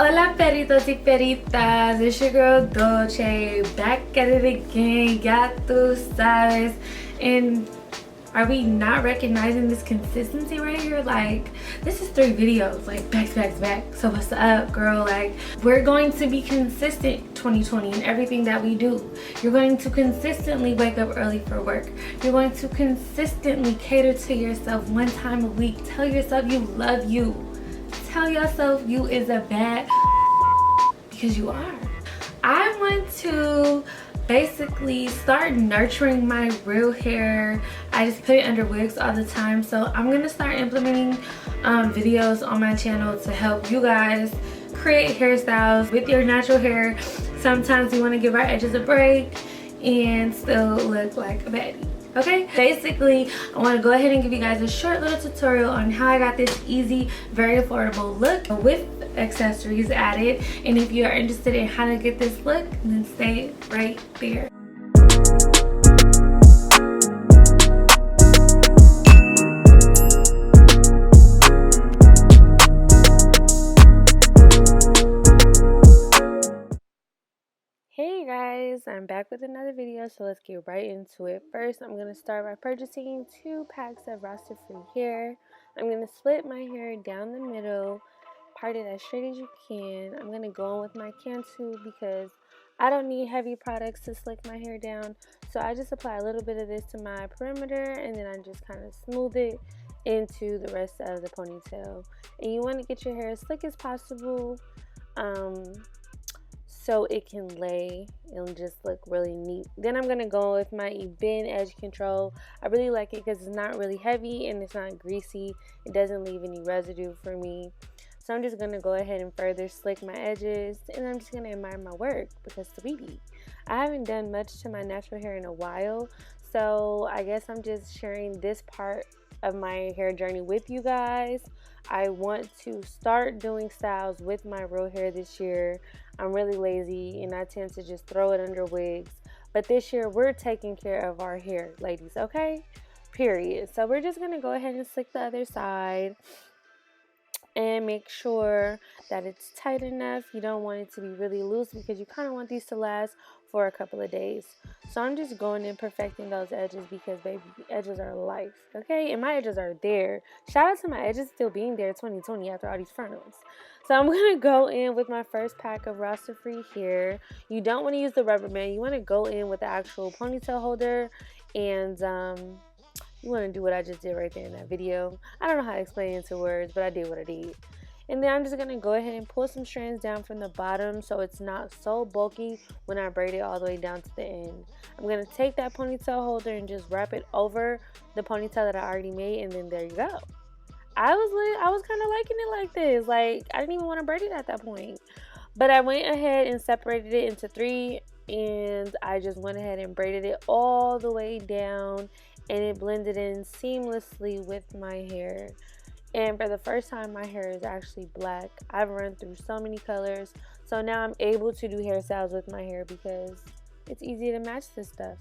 Hola peritos y peritas, it's your girl Dolce, back at it again, ya tú sabes. And are we not recognizing this consistency right here? Like, this is 3 videos, like back to back to back. So what's up, girl? Like, we're going to be consistent 2020 in everything that we do. You're going to consistently wake up early for work. You're going to consistently cater to yourself 1 time a week. Tell yourself you love you. Tell yourself you is a bad because you are. I want to basically start nurturing my real hair. I just put it under wigs all the time, so I'm gonna start implementing videos on my channel to help you guys create hairstyles with your natural hair. Sometimes we want to give our edges a break and still look like a baddie. Okay, basically I want to go ahead and give you guys a short little tutorial on how I got this easy, very affordable look with accessories added. And if you are interested in how to get this look, then stay right there. Hey guys, I'm back with another video, so let's get right into it. First, I'm going to start by purchasing 2 packs of roster free hair. I'm going to split my hair down the middle, part it as straight as you can. I'm going to go in with my Cantu because I don't need heavy products to slick my hair down, so I just apply a little bit of this to my perimeter and then I just kind of smooth it into the rest of the ponytail. And you want to get your hair as slick as possible. So it can lay and just look really neat. Then I'm gonna go with my Ebin edge control. I really like it because it's not really heavy and it's not greasy. It doesn't leave any residue for me. So I'm just gonna go ahead and further slick my edges, and I'm just gonna admire my work because sweetie, I haven't done much to my natural hair in a while, so I guess I'm just sharing this part of my hair journey with you guys. I want to start doing styles with my real hair this year. I'm really lazy and I tend to just throw it under wigs, but this year we're taking care of our hair, ladies, okay? Period. So we're just gonna go ahead and slick the other side and make sure that it's tight enough. You don't want it to be really loose because you kind of want these to last for a couple of days. So I'm just going and perfecting those edges because baby, edges are life, okay? And my edges are there. Shout out to my edges still being there 2020 after all these front ones. So I'm gonna go in with my first pack of roster free hair. You don't want to use the rubber band. You want to go in with the actual ponytail holder, and you want to do what I just did right there in that video. I don't know how to explain it into words, but I did what I did. And then I'm just going to go ahead and pull some strands down from the bottom so it's not so bulky when I braid it all the way down to the end. I'm going to take that ponytail holder and just wrap it over the ponytail that I already made, and then there you go. I was kind of liking it like this. Like, I didn't even want to braid it at that point. But I went ahead and separated it into 3, and I just went ahead and braided it all the way down, and it blended in seamlessly with my hair. And for the first time, my hair is actually black. I've run through so many colors, so now I'm able to do hairstyles with my hair because it's easy to match this stuff.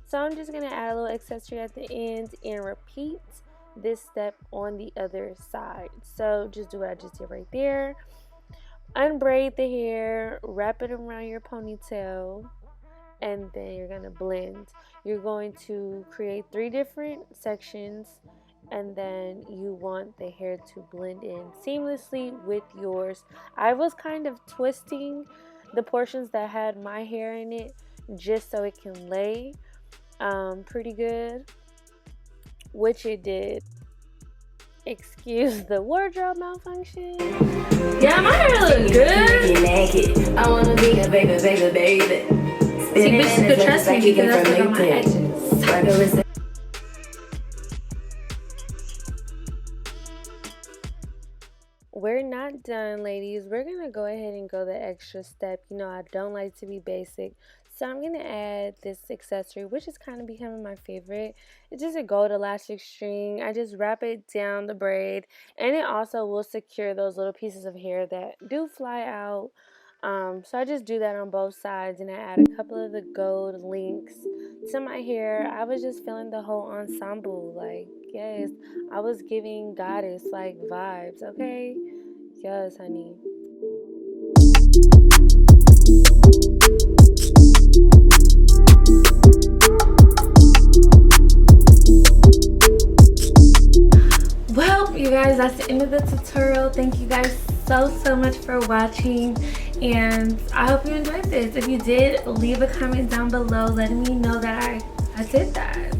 So I'm just going to add a little accessory at the end and repeat this step on the other side. So just do what I just did right there. Unbraid the hair, wrap it around your ponytail, and then you're going to blend. You're going to create 3 different sections, and then you want the hair to blend in seamlessly with yours. I was kind of twisting the portions that had my hair in it just so it can lay pretty good, which it did. Excuse the wardrobe malfunction. Yeah, my hair look good. I wanna be a baby, baby, baby. See, bitches could trust me because I still got my edges. We're not done, ladies. We're gonna go ahead and go the extra step. You know, I don't like to be basic, so I'm gonna add this accessory, which is kind of becoming my favorite. It's just a gold elastic string. I just wrap it down the braid, and it also will secure those little pieces of hair that do fly out. So I just do that on both sides, and I add a couple of the gold links to my hair. I was just feeling the whole ensemble, like, yes, I was giving goddess like vibes, okay? Yes, honey. thank you guys so much for watching, and I hope you enjoyed this. If you did, leave a comment down below letting me know that I did that.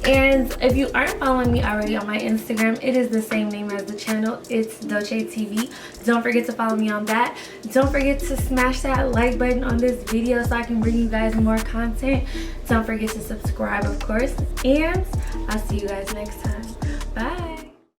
And if you aren't following me already on my Instagram, it is the same name as the channel. It's Dolce TV. Don't forget to follow me on that. Don't forget to smash that like button on this video so I can bring you guys more content. Don't forget to subscribe, of course. And I'll see you guys next time. Bye.